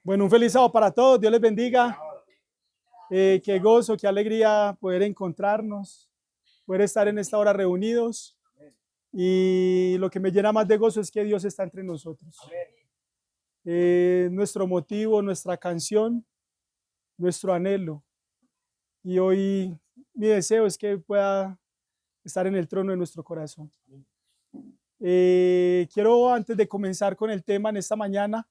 Bueno, un feliz sábado para todos. Dios les bendiga. Qué gozo, qué alegría poder encontrarnos, poder estar en esta hora reunidos. Y lo que me llena más de gozo es que Dios está entre nosotros. Nuestro motivo, nuestra canción, nuestro anhelo. Y hoy mi deseo es que pueda estar en el trono de nuestro corazón. Quiero, antes de comenzar con el tema en esta mañana,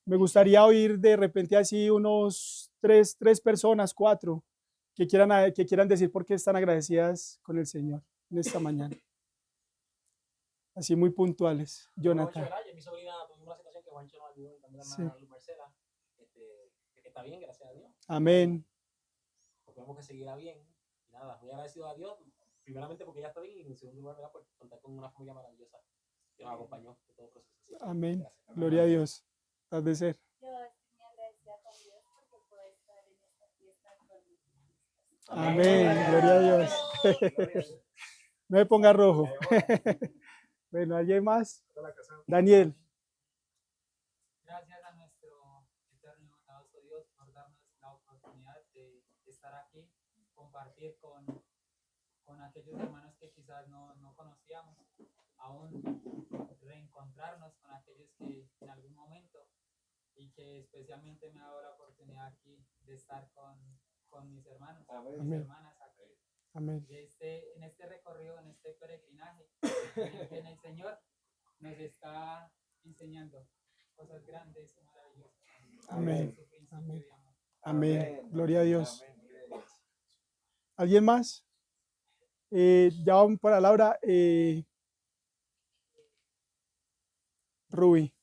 me gustaría oír de repente así unos tres personas, cuatro, que quieran decir por qué están agradecidas con el Señor en esta mañana. Así muy puntuales. Jonathan. Mi sobrina tuvo una situación que Juancho nos ayudó y también Sí. la Luz Marcela, que está bien, gracias a Dios. Amén. Esperemos que seguirá bien. Y nada, muy agradecido a Dios, primeramente porque ella está bien y en segundo lugar, ¿verdad? Por contar con una familia maravillosa que nos acompañó en todo el proceso. Así que, Amén. gracias. Gloria a Dios. Has de ser. Yo estoy muy agradecida con Dios porque puedo estar en esta fiesta con mis hijos. Amén. Gloria a Dios. No me ponga rojo. Bueno, ¿alguien más? Daniel. Gracias a nuestro eterno y bondadoso Dios por darnos la oportunidad de estar aquí, compartir con aquellos hermanos que quizás no conocíamos, aún reencontrarnos con aquellos que en algún momento, y que especialmente me ha dado la oportunidad aquí de estar con mis hermanos, mis hermanas aquí. Amén. En este recorrido, en este peregrinaje, en el Señor nos está enseñando cosas grandes y maravillosas. Amén. Amén. Amén. Gloria a Dios. ¿Alguien más? Ya vamos para Laura. Rubí.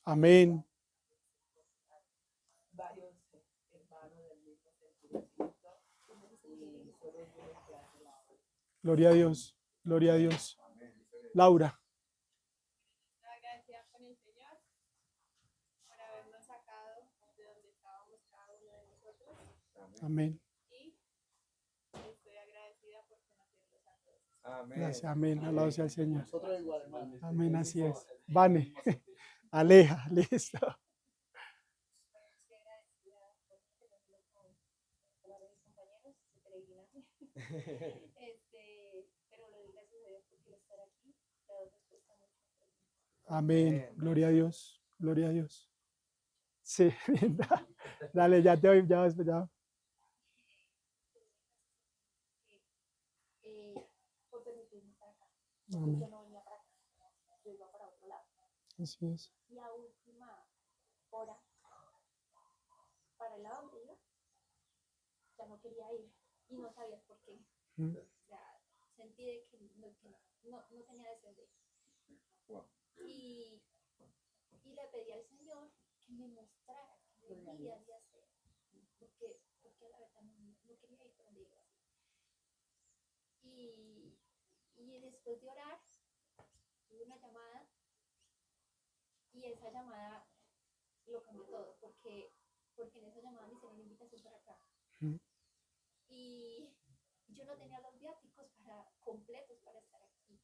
Amén. Varios hermanos del mismo sentimiento y solo yo lo que hace la obra. Gloria a Dios. Gloria a Dios. Laura. Agradecida con el Señor por habernos sacado de donde estábamos cada uno de nosotros. Amén. Y estoy agradecida por conocerlos a todos. Amén. Gracias. Amén. Alabado sea el Señor. Nosotros igual, hermano. Amén. Así es. Vane. Aleja. Listo. Estoy agradecida por tenerlo con varios compañeros de peregrinaje. Pero le doy gracias a Dios por quiero estar aquí. La otra cuesta mucho. Amén. Gloria a Dios. Gloria a Dios. Sí. Dale, ya te oí. Ya. Por permitirme estar acá. Amén. Yo no venía para acá, yo iba para otro lado. Así es. Y a última hora, para el lado donde iba, ya no quería ir y no sabía por qué. Mm. O sea, sentí de que no tenía deseo de ir. Y le pedí al Señor que me mostrara, que me debía de hacer, porque la verdad no quería ir por donde iba. Y después de orar, tuve una llamada y esa llamada lo cambió todo, porque en esa llamada me hicieron una invitación para acá. Mm. Y yo no tenía los viáticos completos para estar aquí.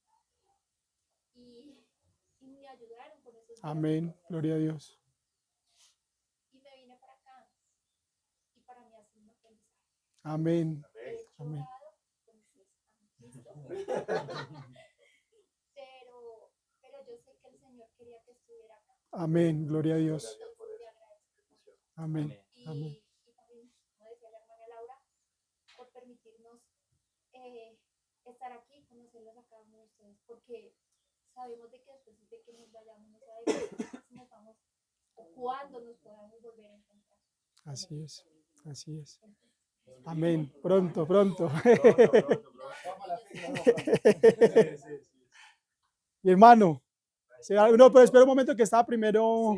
Y me ayudaron con esos viáticos. Amén. Gloria a Dios. Y me vine para acá. Y para mí ha sido un aprendizaje. Amén. He Amén. llorado, como ustedes han visto. pero yo sé que el Señor quería que estuviera acá. Amén. Gloria a Dios. Entonces te agradezco. Amén. Y Amén. también, como decía la hermana Laura, por permitirnos estar aquí y conocerlos a cada uno de ustedes, porque sabemos de que después de que nos vayamos, no sabemos si nos vamos o cuándo nos podamos volver a encontrar. Así es. Así es. Amén. Pronto, pronto. Mi hermano. No, pero espera un momento que estaba primero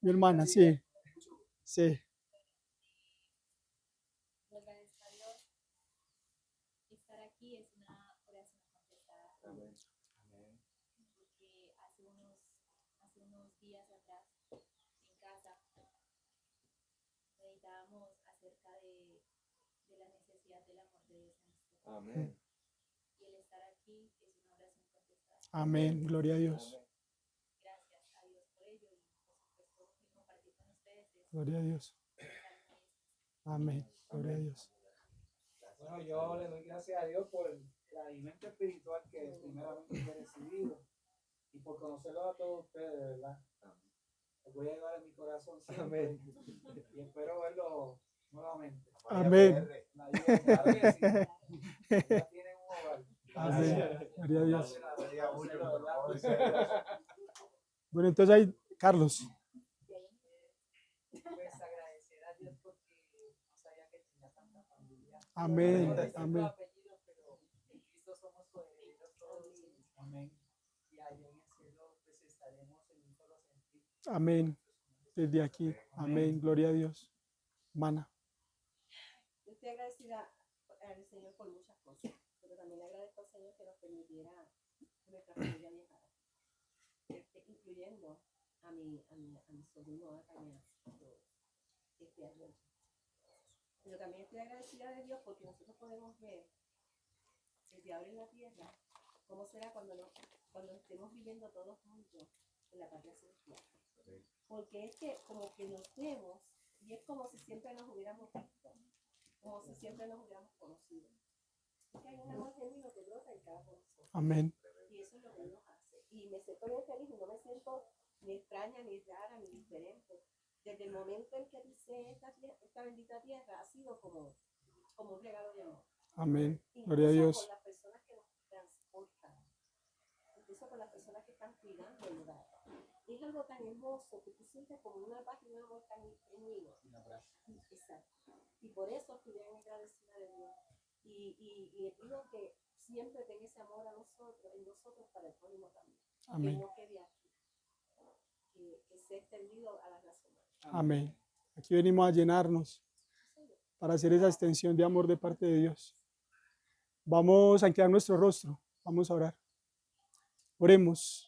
mi hermana. Sí. Sí. Le agradezco a Dios. Estar aquí es una oración contestada. Porque hace unos días atrás, en casa, meditábamos acerca de la necesidad Amén. Y el estar aquí es una oración contestada. Amén. Gloria a Dios. Gracias a Dios por ello y por supuesto compartir con ustedes es Gloria a Dios. Amén. Gloria a Dios. Bueno, yo le doy gracias a Dios por el alimento espiritual que primeramente he recibido y por conocerlo a todos ustedes, de verdad. Los voy a llevar en mi corazón siempre y espero verlo nuevamente. Amén. La iglesia, claro que sí. Ya tienen un hogar. Amén. Gloria a Dios. Gracias, de verdad. Bueno, entonces ahí, Carlos. Pues agradecer a Dios porque no sabía que tenía tanta familia. Amén. No necesito Amén. apellido, pero en Cristo somos coherederos todos. Amén. Y allá en el cielo pues estaremos en un solo sentido. Amén. Desde aquí. Amén. Gloria a Dios. Mana. Yo estoy agradecida al Señor por muchas cosas, pero también le agradezco al Señor que nos permitiera que nuestra familia viajara, incluyendo a mi sobrino acá este año. Pero también estoy agradecida de Dios porque nosotros podemos ver desde ahora en la tierra cómo será cuando estemos viviendo todos juntos en la patria celestial. Porque es que como que nos vemos y es como si siempre nos hubiéramos visto, como si siempre nos hubiéramos conocido. Es que hay un amor genuino que brota en cada uno de nosotros. Amén. Y eso es lo que Dios hace. Y me siento bien feliz y no me siento ni extraña, ni rara, ni diferente. Desde el momento en que pisé esta bendita tierra, ha sido como un regalo de amor. Amén. Incluso Gloria a Dios. con las personas que nos transportan, incluso con las personas que están cuidando el lugar. Es algo tan hermoso que tú sientes como una paz y un amor tan genuino. Exacto. Y por eso estoy bien agradecida de Dios. Y le pido que siempre tenga ese amor en nosotros para el prójimo también. Que Amén. no quede aquí, que sea extendido a la raza humana. Amén. Aquí venimos a llenarnos para hacer esa extensión de amor de parte de Dios. Vamos a inclinar nuestro rostro. Vamos a orar. Oremos.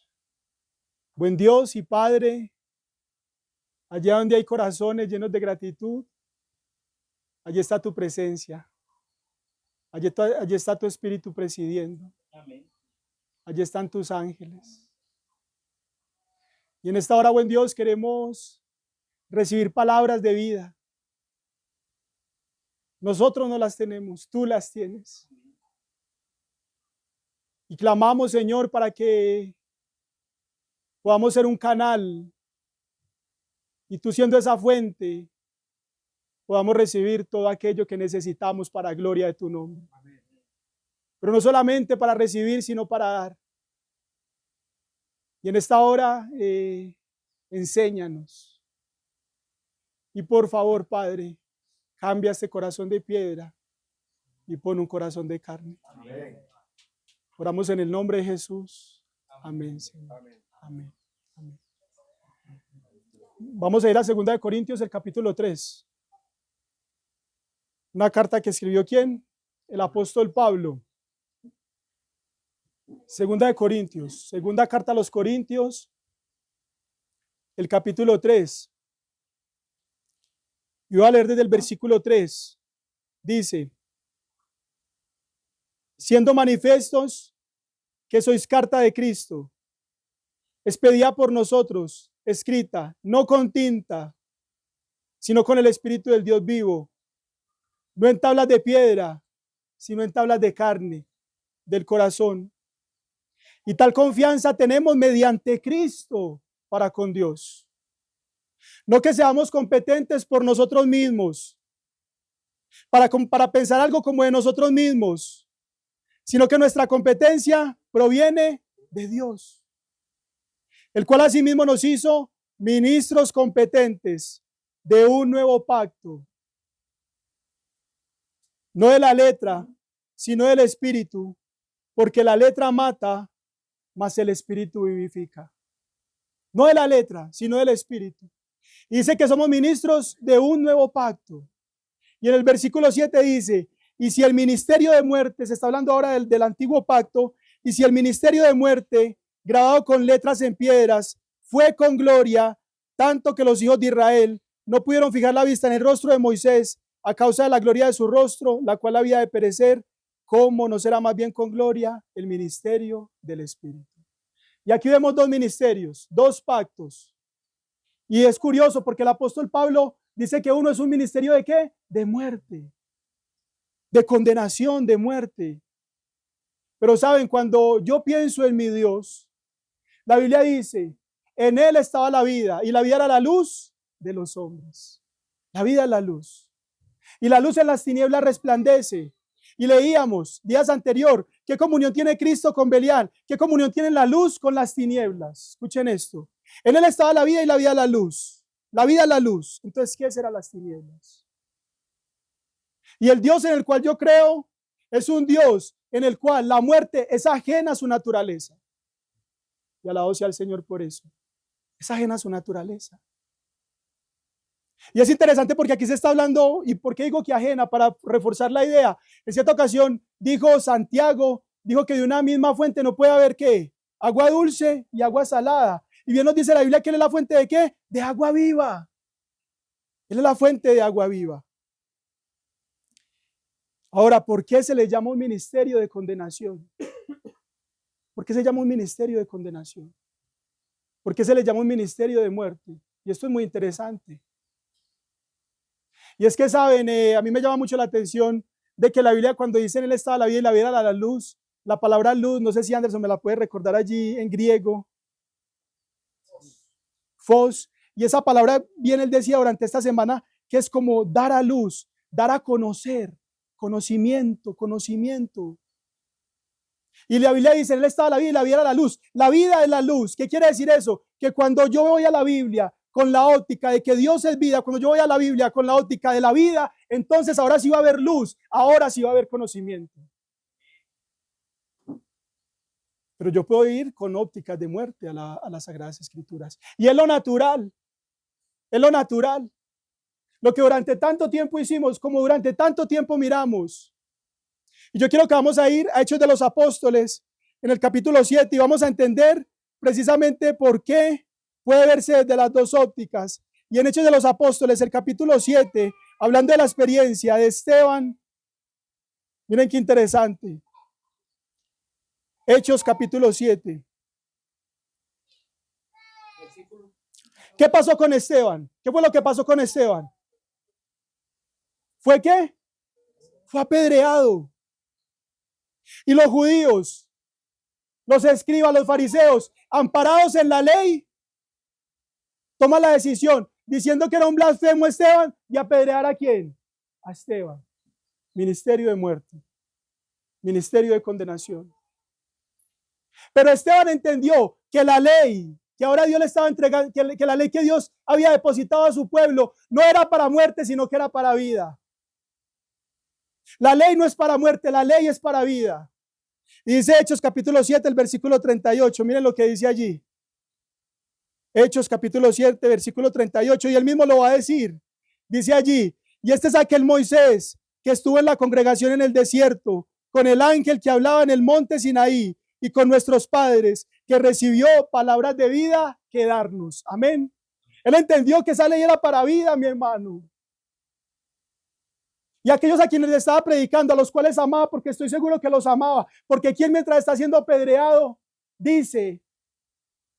Buen Dios y Padre, allá donde hay corazones llenos de gratitud, allí está tu presencia. Allí está tu Espíritu presidiendo. Amén. Allí están tus ángeles. Y en esta hora, buen Dios, queremos recibir palabras de vida. Nosotros no las tenemos, tú las tienes. Y clamamos, Señor, para que podamos ser un canal y tú siendo esa fuente, podamos recibir todo aquello que necesitamos para la gloria de tu nombre. Pero no solamente para recibir, sino para dar. Y en esta hora, enséñanos. Y por favor, Padre, cambia este corazón de piedra y pon un corazón de carne. Amén. Oramos en el nombre de Jesús. Amén, Señor. Amén. Amén. Amén. Vamos a ir a 2 Corintios, el capítulo 3. Una carta que escribió ¿quién? El apóstol Pablo. 2 Corintios, segunda carta a los Corintios, el capítulo 3. Yo voy a leer desde el versículo 3. Dice: siendo manifiestos que sois carta de Cristo, expedida por nosotros, escrita, no con tinta, sino con el Espíritu del Dios vivo, no en tablas de piedra, sino en tablas de carne, del corazón. Y tal confianza tenemos mediante Cristo para con Dios. No que seamos competentes por nosotros mismos, para pensar algo como de nosotros mismos, sino que nuestra competencia proviene de Dios, el cual asimismo nos hizo ministros competentes de un nuevo pacto, no de la letra, sino del Espíritu, porque la letra mata, mas el Espíritu vivifica. No de la letra, sino del Espíritu. Y dice que somos ministros de un nuevo pacto. Y en el versículo 7 dice: y si el ministerio de muerte, se está hablando ahora del antiguo pacto, y si el ministerio de muerte, grabado con letras en piedras, fue con gloria, tanto que los hijos de Israel no pudieron fijar la vista en el rostro de Moisés a causa de la gloria de su rostro, la cual había de perecer, ¿cómo no será más bien con gloria el ministerio del Espíritu? Y aquí vemos dos ministerios, dos pactos. Y es curioso porque el apóstol Pablo dice que uno es un ministerio ¿de qué? De muerte, de condenación, de muerte. Pero saben, cuando yo pienso en mi Dios, la Biblia dice, en él estaba la vida y la vida era la luz de los hombres. La vida es la luz. Y la luz en las tinieblas resplandece. Y leíamos días anterior, ¿qué comunión tiene Cristo con Belial? ¿Qué comunión tiene la luz con las tinieblas? Escuchen esto. En él estaba la vida y la vida la luz. La vida es la luz. Entonces, ¿qué serán las tinieblas? Y el Dios en el cual yo creo es un Dios en el cual la muerte es ajena a su naturaleza. Y alabado sea el Señor por eso. Es ajena a su naturaleza. Y es interesante porque aquí se está hablando, ¿y por qué digo que ajena? Para reforzar la idea. En cierta ocasión dijo Santiago, dijo que de una misma fuente no puede haber ¿qué? Agua dulce y agua salada. Y bien nos dice la Biblia que él es la fuente de ¿qué? De agua viva. Él es la fuente de agua viva. Ahora, ¿por qué se le llama un ministerio de condenación? ¿Por qué se llama un ministerio de condenación? ¿Por qué se le llama un ministerio de muerte? Y esto es muy interesante. Y es que, saben, a mí me llama mucho la atención de que la Biblia cuando dice en él estaba la vida y la vida era la luz, la palabra luz, no sé si Anderson me la puede recordar allí en griego, fos, y esa palabra bien él decía durante esta semana que es como dar a luz, dar a conocer, conocimiento. Y la Biblia dice, en él estaba la vida y la vida era la luz. La vida es la luz. ¿Qué quiere decir eso? Que cuando yo voy a la Biblia con la óptica de que Dios es vida, cuando yo voy a la Biblia con la óptica de la vida, entonces ahora sí va a haber luz, ahora sí va a haber conocimiento. Pero yo puedo ir con ópticas de muerte a las Sagradas Escrituras. Y es lo natural, es lo natural. Lo que durante tanto tiempo hicimos, como durante tanto tiempo miramos. Y yo quiero que vamos a ir a Hechos de los Apóstoles en el capítulo 7 y vamos a entender precisamente por qué puede verse desde las dos ópticas. Y en Hechos de los Apóstoles, el capítulo 7, hablando de la experiencia de Esteban, miren qué interesante. Hechos capítulo 7. ¿Qué pasó con Esteban? ¿Qué fue lo que pasó con Esteban? ¿Fue qué? Fue apedreado. Y los judíos, los escribas, los fariseos, amparados en la ley, toman la decisión, diciendo que era un blasfemo Esteban, y apedrear ¿a quién? A Esteban. Ministerio de muerte, ministerio de condenación. Pero Esteban entendió que la ley que ahora Dios le estaba entregando, que la ley que Dios había depositado a su pueblo no era para muerte, sino que era para vida. La ley no es para muerte, la ley es para vida. Y dice Hechos capítulo 7, el versículo 38. Miren lo que dice allí. Hechos capítulo 7, versículo 38. Y él mismo lo va a decir. Dice allí, y este es aquel Moisés que estuvo en la congregación en el desierto, con el ángel que hablaba en el monte Sinaí, y con nuestros padres, que recibió palabras de vida que darnos. Amén. Él entendió que esa ley era para vida, mi hermano. Y aquellos a quienes le estaba predicando, a los cuales amaba, porque estoy seguro que los amaba, porque quien mientras está siendo apedreado, dice,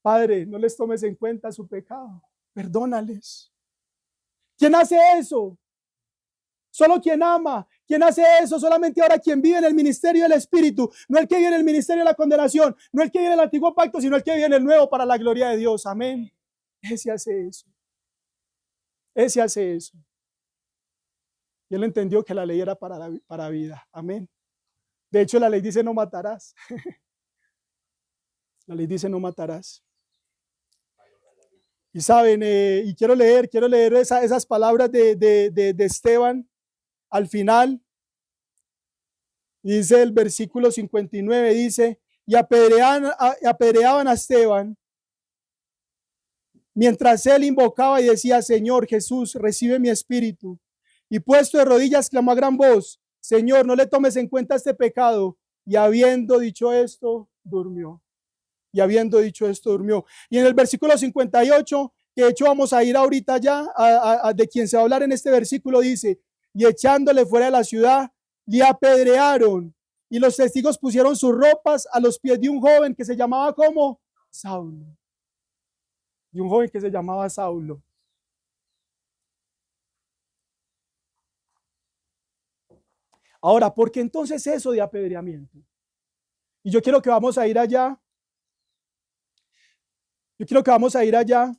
Padre, no les tomes en cuenta su pecado, perdónales. ¿Quién hace eso? Solo quien ama. ¿Quién hace eso? Solamente ahora quien vive en el ministerio del Espíritu, no el que vive en el ministerio de la condenación, no el que vive en el antiguo pacto, sino el que vive en el nuevo para la gloria de Dios. Amén. Ese hace eso. Ese hace eso. Y él entendió que la ley era para vida. Amén. De hecho, la ley dice no matarás. La ley dice no matarás. Y saben, y quiero leer esas palabras de Esteban al final. Dice el versículo 59, dice, y apedreaban a Esteban, mientras él invocaba y decía, Señor Jesús, recibe mi espíritu. Y puesto de rodillas, clamó a gran voz, Señor, no le tomes en cuenta este pecado. Y habiendo dicho esto, durmió. Y habiendo dicho esto, durmió. Y en el versículo 58, que de hecho vamos a ir ahorita ya, de quien se va a hablar en este versículo, dice, y echándole fuera de la ciudad, le apedrearon y los testigos pusieron sus ropas a los pies de un joven que se llamaba como Saulo. Y un joven que se llamaba Saulo. Ahora, ¿por qué entonces eso de apedreamiento? Y yo quiero que vamos a ir allá. Yo quiero que vamos a ir allá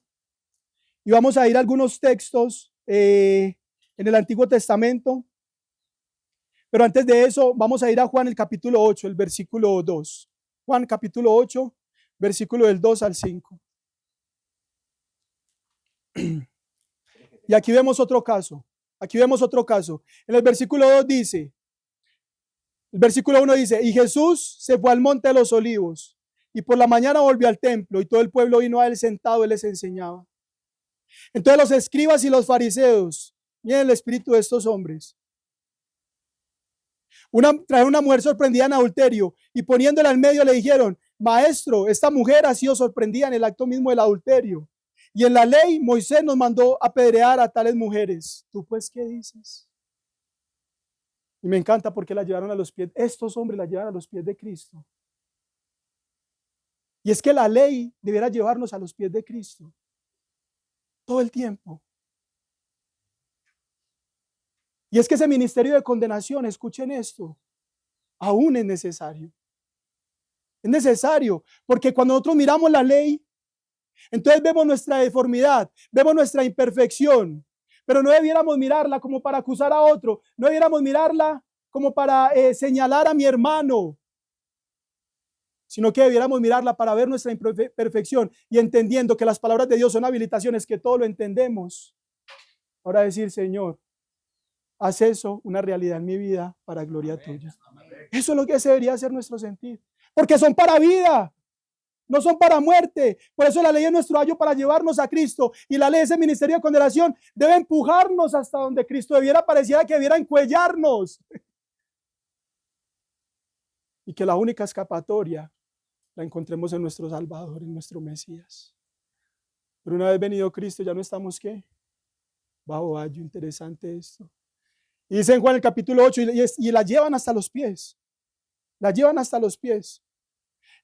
y vamos a ir a algunos textos en el Antiguo Testamento. Pero antes de eso, vamos a ir a Juan el capítulo 8, el versículo 2. Juan capítulo 8, versículo del 2 al 5. Y aquí vemos otro caso. Aquí vemos otro caso. En el versículo 2 dice, el versículo 1 dice, y Jesús se fue al monte de los olivos, y por la mañana volvió al templo, y todo el pueblo vino a él sentado, él les enseñaba. Entonces los escribas y los fariseos, miren el espíritu de estos hombres. Trajeron una mujer sorprendida en adulterio, y poniéndola en medio le dijeron, maestro, esta mujer ha sido sorprendida en el acto mismo del adulterio. Y en la ley Moisés nos mandó apedrear a tales mujeres. ¿Tú pues qué dices? Y me encanta porque la llevaron a los pies, estos hombres la llevan a los pies de Cristo. Y es que la ley deberá llevarnos a los pies de Cristo todo el tiempo. Y es que ese ministerio de condenación, escuchen esto, aún es necesario. Es necesario, porque cuando nosotros miramos la ley, entonces vemos nuestra deformidad, vemos nuestra imperfección, pero no debiéramos mirarla como para acusar a otro, no debiéramos mirarla como para señalar a mi hermano, sino que debiéramos mirarla para ver nuestra imperfección y entendiendo que las palabras de Dios son habilitaciones, que todo lo entendemos. Ahora decir, Señor, haz eso una realidad en mi vida para gloria tuya. Eso es lo que debería ser nuestro sentir, porque son para vida. No son para muerte. Por eso la ley es nuestro ayo para llevarnos a Cristo. Y la ley, ese ministerio de condenación, debe empujarnos hasta donde Cristo debiera, pareciera que debiera encuellarnos. Y que la única escapatoria la encontremos en nuestro Salvador, en nuestro Mesías. Pero una vez venido Cristo, ya no estamos, ¿qué? Bajo ayo. Interesante esto. Y dice en Juan el capítulo 8, y la llevan hasta los pies. La llevan hasta los pies.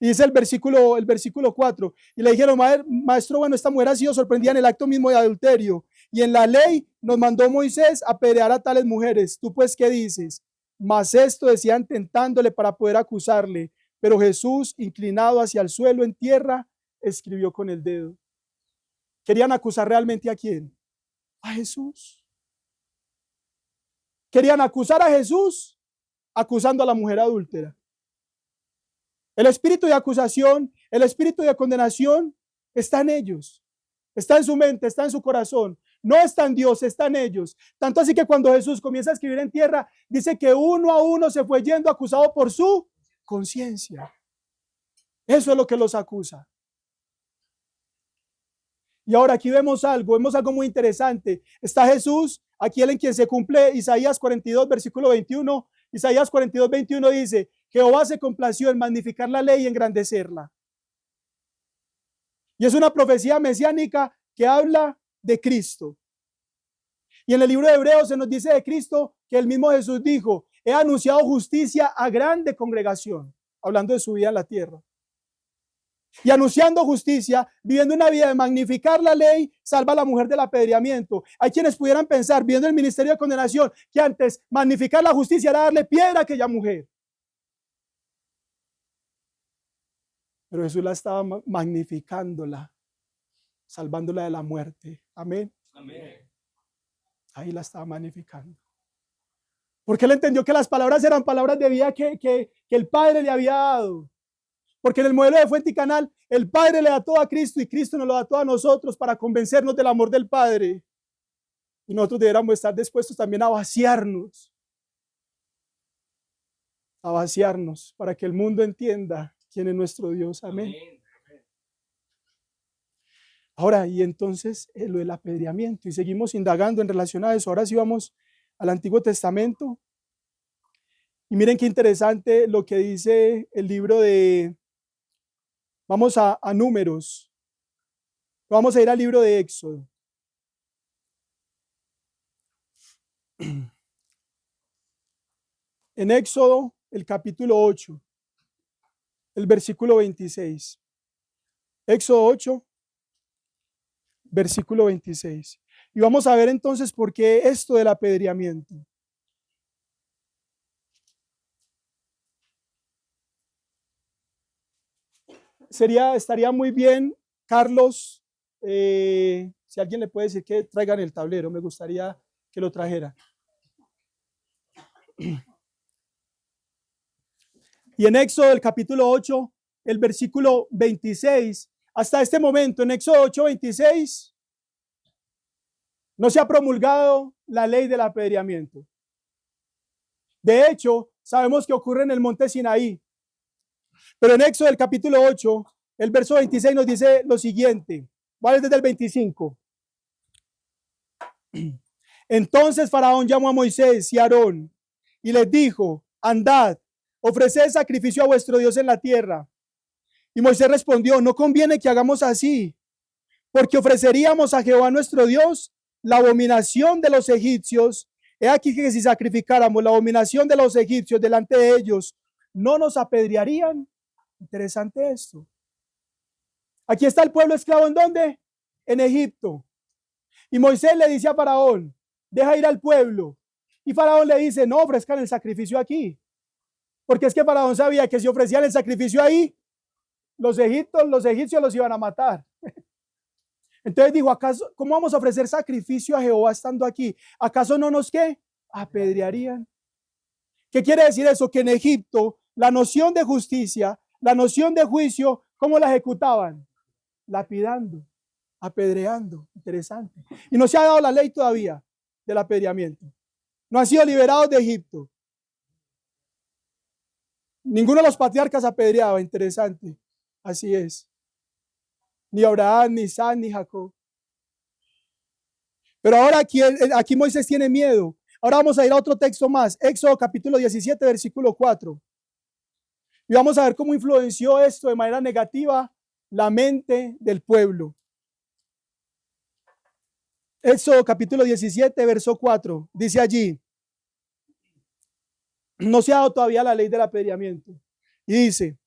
Y dice el versículo 4, y le dijeron, maestro, bueno, esta mujer ha sido sorprendida en el acto mismo de adulterio, y en la ley nos mandó Moisés a apedrear a tales mujeres. ¿Tú pues qué dices? Mas esto decían tentándole para poder acusarle, pero Jesús, inclinado hacia el suelo en tierra, escribió con el dedo. ¿Querían acusar realmente a quién? A Jesús. Querían acusar a Jesús acusando a la mujer adúltera. El espíritu de acusación, el espíritu de condenación está en ellos, está en su mente, está en su corazón. No está en Dios, está en ellos. Tanto así que cuando Jesús comienza a escribir en tierra, dice que uno a uno se fue yendo acusado por su conciencia. Eso es lo que los acusa. Y ahora aquí vemos algo muy interesante. Está Jesús, aquí él en quien se cumple Isaías 42, versículo 21. Isaías 42, 21 dice, Jehová se complació en magnificar la ley y engrandecerla. Y es una profecía mesiánica que habla de Cristo. Y en el libro de Hebreos se nos dice de Cristo que el mismo Jesús dijo, he anunciado justicia a grande congregación, hablando de su vida en la tierra. Y anunciando justicia, viviendo una vida de magnificar la ley, salva a la mujer del apedreamiento. Hay quienes pudieran pensar, viendo el ministerio de condenación, que antes magnificar la justicia era darle piedra a aquella mujer. Pero Jesús la estaba magnificándola, salvándola de la muerte. Amén. Amén. Ahí la estaba magnificando. Porque él entendió que las palabras eran palabras de vida que el Padre le había dado. Porque en el modelo de Fuente y Canal, el Padre le da todo a Cristo y Cristo nos lo da todo a nosotros para convencernos del amor del Padre. Y nosotros deberíamos estar dispuestos también a vaciarnos para que el mundo entienda quién es nuestro Dios. Amén. Ahora, y entonces lo del apedreamiento, y seguimos indagando en relación a eso. Ahora sí vamos al Antiguo Testamento. Y miren qué interesante lo que dice el libro de... Vamos a Números. Vamos a ir al libro de Éxodo. En Éxodo, el capítulo 8, el versículo 26. Éxodo 8, versículo 26. Y vamos a ver entonces por qué esto del apedreamiento. Estaría muy bien, Carlos, si alguien le puede decir que traigan el tablero, me gustaría que lo trajera. Y en Éxodo, el capítulo 8, el versículo 26, hasta este momento, en Éxodo 8, 26, no se ha promulgado la ley del apedreamiento. De hecho, sabemos que ocurre en el monte Sinaí. Pero en Éxodo, el capítulo 8, el verso 26 nos dice lo siguiente. ¿Vale? Desde el 25. Entonces Faraón llamó a Moisés y a Aarón y les dijo: andad, ofreced sacrificio a vuestro Dios en la tierra. Y Moisés respondió: no conviene que hagamos así, porque ofreceríamos a Jehová nuestro Dios la abominación de los egipcios. He aquí que si sacrificáramos la abominación de los egipcios delante de ellos, ¿no nos apedrearían? Interesante esto. Aquí está el pueblo esclavo, ¿en dónde? En Egipto. Y Moisés le dice a Faraón: deja ir al pueblo. Y Faraón le dice: no ofrezcan el sacrificio aquí. Porque es que Faraón sabía que si ofrecían el sacrificio ahí, los egipcios los iban a matar. Entonces dijo: ¿acaso cómo vamos a ofrecer sacrificio a Jehová estando aquí? ¿Acaso no nos qué? Apedrearían. ¿Qué quiere decir eso? Que en Egipto la noción de justicia, la noción de juicio, ¿cómo la ejecutaban? Lapidando, apedreando. Interesante. Y no se ha dado la ley todavía del apedreamiento. No han sido liberados de Egipto. Ninguno de los patriarcas apedreaba. Interesante. Así es. Ni Abraham, ni Isaac, ni Jacob. Pero ahora aquí Moisés tiene miedo. Ahora vamos a ir a otro texto más. Éxodo capítulo 17, versículo 4. Y vamos a ver cómo influenció esto de manera negativa la mente del pueblo. Éxodo capítulo 17, verso 4. Dice allí: no se ha dado todavía la ley del apedreamiento. Y dice: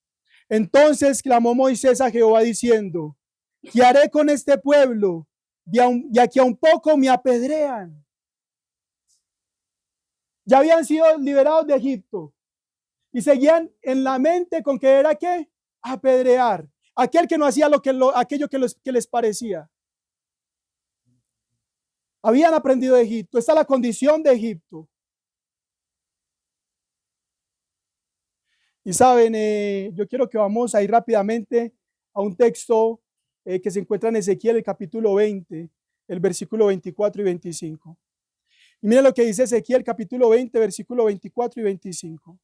entonces clamó Moisés a Jehová diciendo: ¿qué haré con este pueblo? Ya que a un poco me apedrean. Ya habían sido liberados de Egipto y seguían en la mente con que era ¿qué? Apedrear. Aquel que no hacía aquello que les parecía. Habían aprendido de Egipto. Esta es la condición de Egipto. Y saben, yo quiero que vamos a ir rápidamente a un texto que se encuentra en Ezequiel, el capítulo 20, el versículo 24 y 25. Y miren lo que dice Ezequiel, capítulo 20, versículo 24 y 25.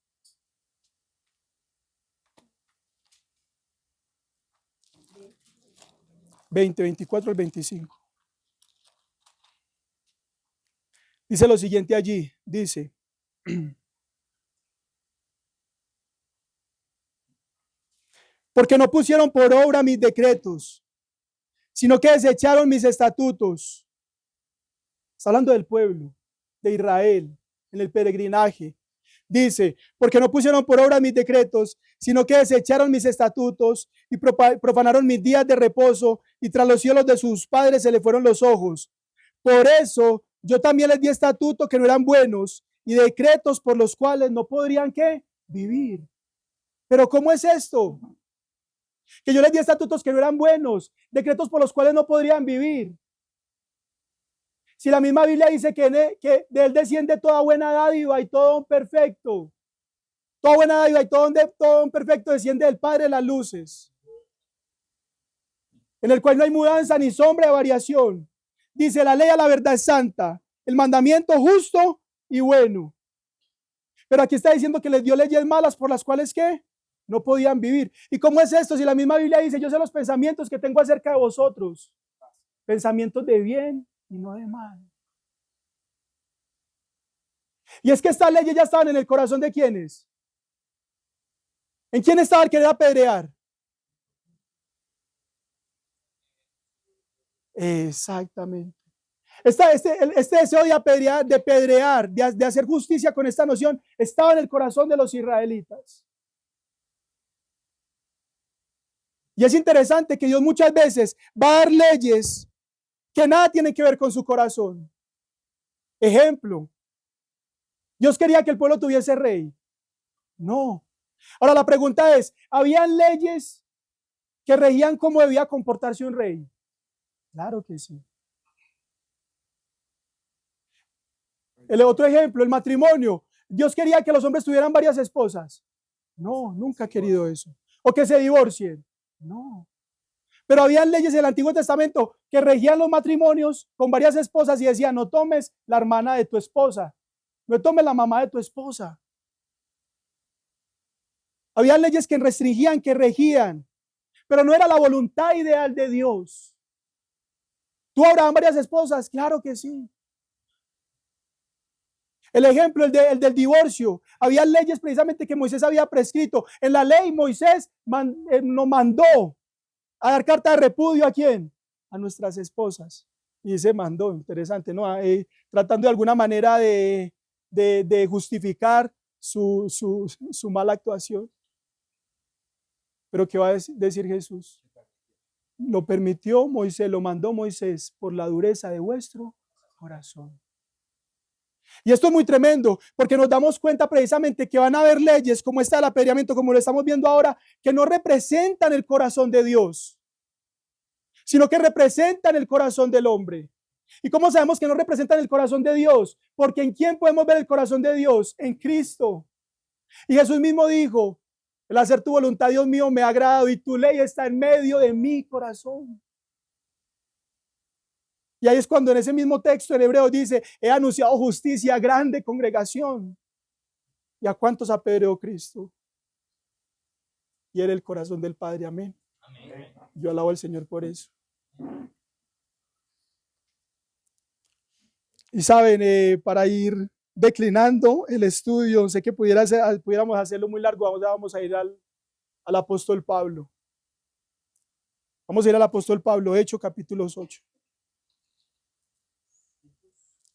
Veinte, 24 al 25. Dice lo siguiente allí, dice: porque no pusieron por obra mis decretos, sino que desecharon mis estatutos. Está hablando del pueblo de Israel en el peregrinaje. Dice: porque no pusieron por obra mis decretos, sino que desecharon mis estatutos y profanaron mis días de reposo, y tras los cielos de sus padres se le fueron los ojos. Por eso yo también les di estatutos que no eran buenos y decretos por los cuales no podrían ¿qué? Vivir. Pero ¿cómo es esto? Que yo les di estatutos que no eran buenos, decretos por los cuales no podrían vivir. Si la misma Biblia dice que de él desciende toda buena dádiva y todo don perfecto. Toda buena dádiva y todo don perfecto desciende del Padre de las luces, en el cual no hay mudanza ni sombra de variación. Dice: la ley a la verdad es santa, el mandamiento justo y bueno. Pero aquí está diciendo que les dio leyes malas por las cuales ¿qué? No podían vivir. ¿Y cómo es esto? Si la misma Biblia dice: yo sé los pensamientos que tengo acerca de vosotros, pensamientos de bien y no de mal. Y es que estas leyes ya estaban en el corazón de ¿quiénes? ¿En quién estaba el querer apedrear? Exactamente. Este deseo de pedrear, de hacer justicia con esta noción, estaba en el corazón de los israelitas. Y es interesante que Dios muchas veces va a dar leyes que nada tienen que ver con su corazón. Ejemplo, Dios quería que el pueblo tuviese rey. No. Ahora la pregunta es, ¿habían leyes que regían cómo debía comportarse un rey? Claro que sí. El otro ejemplo, el matrimonio. ¿Dios quería que los hombres tuvieran varias esposas? No, nunca ha querido eso. ¿O que se divorcien? No. Pero había leyes en el Antiguo Testamento que regían los matrimonios con varias esposas y decían, no tomes la hermana de tu esposa, no tomes la mamá de tu esposa. Había leyes que restringían, que regían, pero no era la voluntad ideal de Dios. ¿Tú habrán varias esposas? Claro que sí. El ejemplo, el del divorcio. Había leyes precisamente que Moisés había prescrito. En la ley Moisés nos mandó a dar carta de repudio ¿a quién? A nuestras esposas. Y se mandó, interesante, ¿no? Tratando de alguna manera de justificar su mala actuación. Pero ¿qué va a decir Jesús? Lo permitió Moisés, lo mandó Moisés por la dureza de vuestro corazón. Y esto es muy tremendo, porque nos damos cuenta precisamente que van a haber leyes como esta del apedreamiento, como lo estamos viendo ahora, que no representan el corazón de Dios, sino que representan el corazón del hombre. ¿Y cómo sabemos que no representan el corazón de Dios? Porque ¿en quién podemos ver el corazón de Dios? En Cristo. Y Jesús mismo dijo, el hacer tu voluntad, Dios mío, me ha agradado y tu ley está en medio de mi corazón. Y ahí es cuando en ese mismo texto en Hebreos dice, he anunciado justicia a grande congregación. ¿Y a cuántos apedreó Cristo? Y era el corazón del Padre, amén. Amén. Yo alabo al Señor por eso. Y saben, para ir declinando el estudio, sé que pudiéramos hacerlo muy largo, vamos a ir al apóstol Pablo. Vamos a ir al apóstol Pablo, Hechos capítulo 8.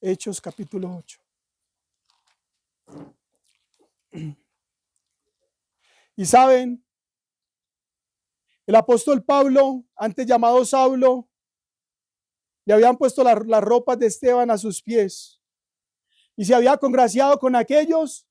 Hechos capítulo 8. Y saben, el apóstol Pablo, antes llamado Saulo, le habían puesto las ropas de Esteban a sus pies y se había congraciado con aquellos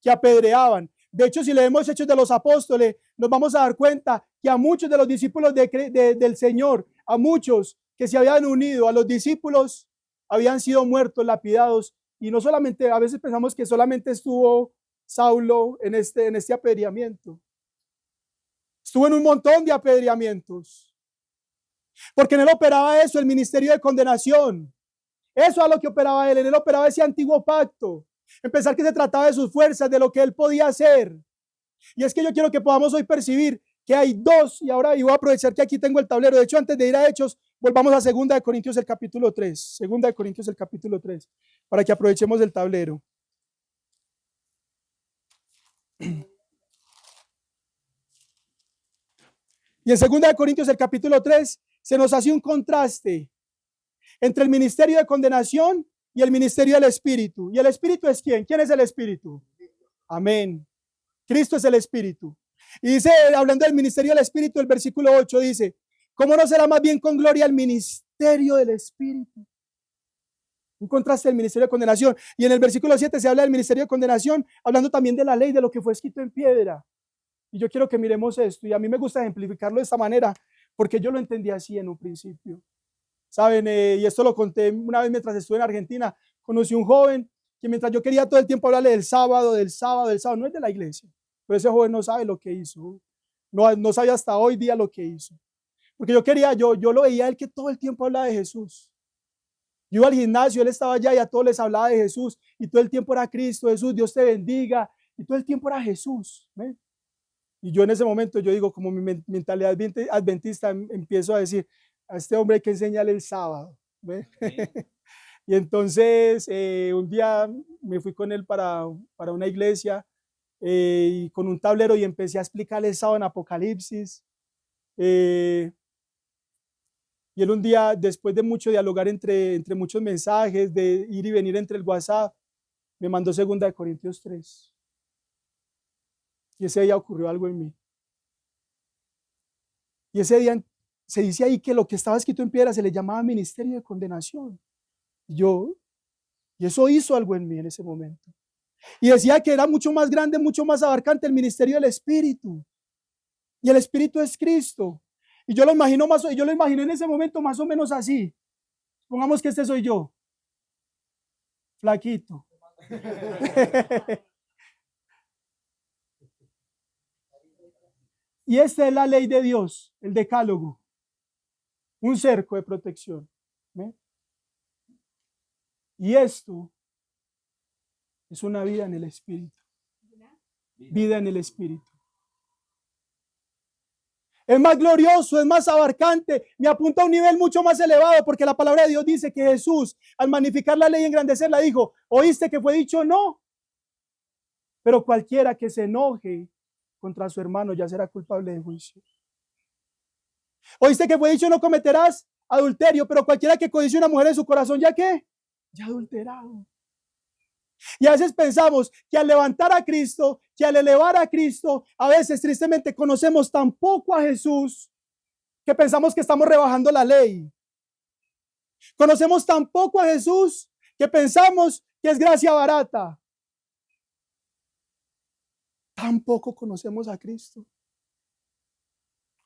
que apedreaban. De hecho, si leemos Hechos de los Apóstoles, nos vamos a dar cuenta que a muchos de los discípulos del Señor, a muchos que se habían unido a los discípulos, habían sido muertos, lapidados. Y no solamente, a veces pensamos que solamente estuvo Saulo en este apedreamiento. Estuvo en un montón de apedreamientos. Porque en él operaba eso, el ministerio de condenación. Eso es lo que operaba él. En él operaba ese antiguo pacto. En pensar que se trataba de sus fuerzas, de lo que él podía hacer. Y es que yo quiero que podamos hoy percibir que hay dos, y ahora voy a aprovechar que aquí tengo el tablero. De hecho, antes de ir a Hechos, volvamos a 2 de Corintios el capítulo 3. 2 de Corintios el capítulo 3, para que aprovechemos el tablero. Y en 2 de Corintios el capítulo 3 se nos hace un contraste entre el ministerio de condenación y el ministerio del Espíritu. ¿Y el Espíritu es quién? ¿Quién es el Espíritu? Amén. Cristo es el Espíritu. Y dice, hablando del ministerio del Espíritu, el versículo 8 dice, ¿cómo no será más bien con gloria el ministerio del Espíritu? Un contraste del ministerio de condenación. Y en el versículo 7 se habla del ministerio de condenación, hablando también de la ley, de lo que fue escrito en piedra. Y yo quiero que miremos esto, y a mí me gusta ejemplificarlo de esta manera, porque yo lo entendí así en un principio. Saben, y esto lo conté una vez mientras estuve en Argentina, conocí un joven que mientras yo quería todo el tiempo hablarle del sábado, no es de la iglesia, pero ese joven no sabe lo que hizo, no sabe hasta hoy día lo que hizo, porque yo lo veía a él que todo el tiempo hablaba de Jesús. Yo iba al gimnasio, él estaba allá y a todos les hablaba de Jesús, y todo el tiempo era Cristo, Jesús, Dios te bendiga, y todo el tiempo era Jesús, ¿ves? Y yo en ese momento, yo digo, como mi mentalidad adventista, empiezo a decir, a este hombre hay que enseñarle el sábado. Y entonces un día me fui con él para una iglesia y con un tablero y empecé a explicarle el sábado en Apocalipsis. Y él un día, después de mucho dialogar entre muchos mensajes, de ir y venir entre el WhatsApp, me mandó 2 Corintios 3. Y ese día ocurrió algo en mí. Y ese día se dice ahí que lo que estaba escrito en piedra se le llamaba ministerio de condenación. Y eso hizo algo en mí en ese momento. Y decía que era mucho más grande, mucho más abarcante el ministerio del Espíritu. Y el Espíritu es Cristo. Y yo lo imaginé en ese momento más o menos así. Pongamos que este soy yo. Flaquito. Y esta es la ley de Dios, el decálogo. Un cerco de protección. ¿Ve? Y esto es una vida en el Espíritu. Vida en el Espíritu. Es más glorioso, es más abarcante, me apunta a un nivel mucho más elevado, porque la palabra de Dios dice que Jesús, al magnificar la ley y engrandecerla, dijo: ¿oíste que fue dicho no? Pero cualquiera que se enoje contra su hermano ya será culpable de juicio. ¿Oíste que fue dicho no cometerás adulterio? Pero cualquiera que codicie una mujer en su corazón, ¿ya qué? Ya adulterado. Y a veces pensamos que al levantar a Cristo, que al elevar a Cristo, a veces tristemente conocemos tan poco a Jesús que pensamos que estamos rebajando la ley. Conocemos tan poco a Jesús que pensamos que es gracia barata. Tampoco conocemos a Cristo.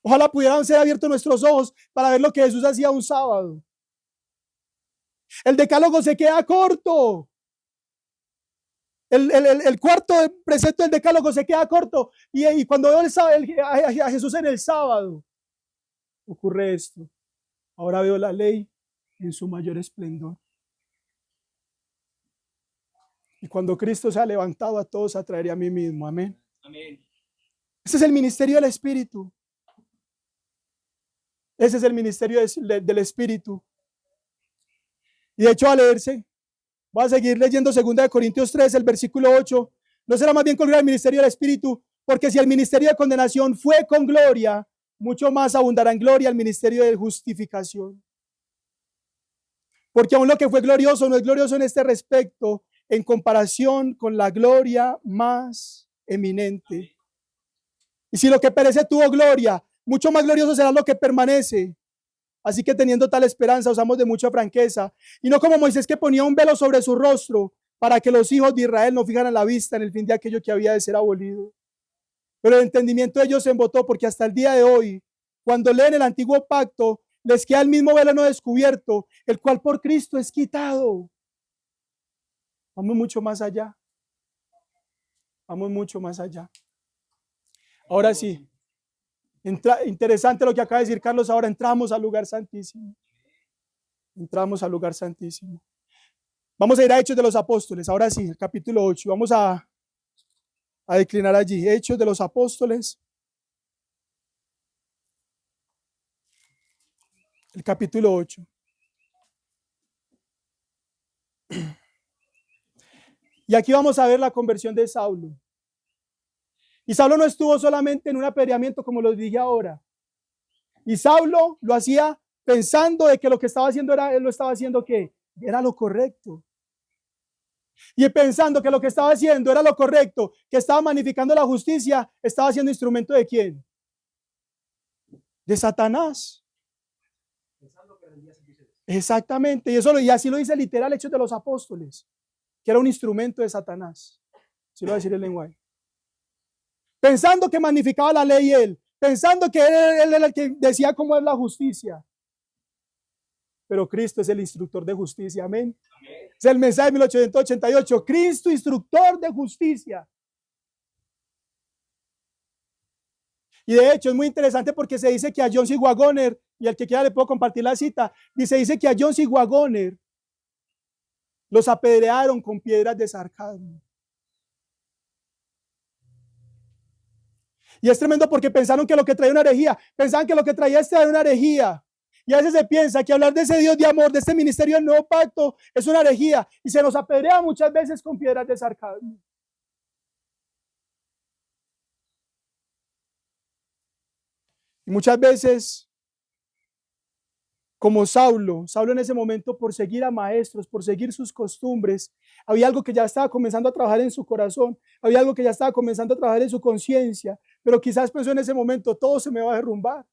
Ojalá pudieran ser abiertos nuestros ojos para ver lo que Jesús hacía un sábado. El decálogo se queda corto. El cuarto precepto del decálogo se queda corto. Y cuando veo a Jesús en el sábado, ocurre esto. Ahora veo la ley en su mayor esplendor. Y cuando Cristo se ha levantado, a todos atraeré a mí mismo. Amén. Amén. Ese es el ministerio del Espíritu. Ese es el ministerio del Espíritu. Y de hecho, a leerse, voy a seguir leyendo 2 Corintios 3, el versículo 8. ¿No será más bien con gloria el ministerio del Espíritu? Porque si el ministerio de condenación fue con gloria, mucho más abundará en gloria el ministerio de justificación. Porque aún lo que fue glorioso no es glorioso en este respecto, en comparación con la gloria más eminente. Y si lo que perece tuvo gloria, mucho más glorioso será lo que permanece. Así que teniendo tal esperanza, usamos de mucha franqueza, y no como Moisés, que ponía un velo sobre su rostro para que los hijos de Israel no fijaran la vista en el fin de aquello que había de ser abolido. Pero el entendimiento de ellos se embotó, porque hasta el día de hoy, cuando leen el antiguo pacto, les queda el mismo velo no descubierto, el cual por Cristo es quitado. Vamos mucho más allá. Vamos mucho más allá. Ahora sí, interesante lo que acaba de decir Carlos. Ahora entramos al lugar santísimo. Entramos al lugar santísimo. Vamos a ir a Hechos de los Apóstoles. Ahora sí, el capítulo 8. Vamos a declinar allí. Hechos de los Apóstoles. El capítulo 8. Y aquí vamos a ver la conversión de Saulo. Y Saulo no estuvo solamente en un apedreamiento, como lo dije ahora. Y Saulo lo hacía pensando de que lo que estaba haciendo él lo estaba haciendo que era lo correcto. Y pensando que lo que estaba haciendo era lo correcto, que estaba magnificando la justicia, estaba siendo instrumento ¿de quién? De Satanás. Exactamente. Y así lo dice literal Hechos de los Apóstoles, que era un instrumento de Satanás. Así lo va a decir el lenguaje. Pensando que magnificaba la ley él, pensando que él era el que decía cómo es la justicia. Pero Cristo es el instructor de justicia, amén. Amén. Es el mensaje de 1888, Cristo instructor de justicia. Y de hecho es muy interesante porque se dice que a John C. Wagoner, y al que quiera le puedo compartir la cita, dice que a John C. Wagoner los apedrearon con piedras de sarcasmo. Y es tremendo porque pensaron que lo que traía una herejía, pensaban que lo que traía era una herejía. Y a veces se piensa que hablar de ese Dios de amor, de este ministerio del nuevo pacto, es una herejía. Y se nos apedrea muchas veces con piedras de sarcasmo. Y muchas veces como Saulo en ese momento, por seguir a maestros, por seguir sus costumbres, había algo que ya estaba comenzando a trabajar en su corazón, había algo que ya estaba comenzando a trabajar en su conciencia, pero quizás pensó en ese momento, todo se me va a derrumbar.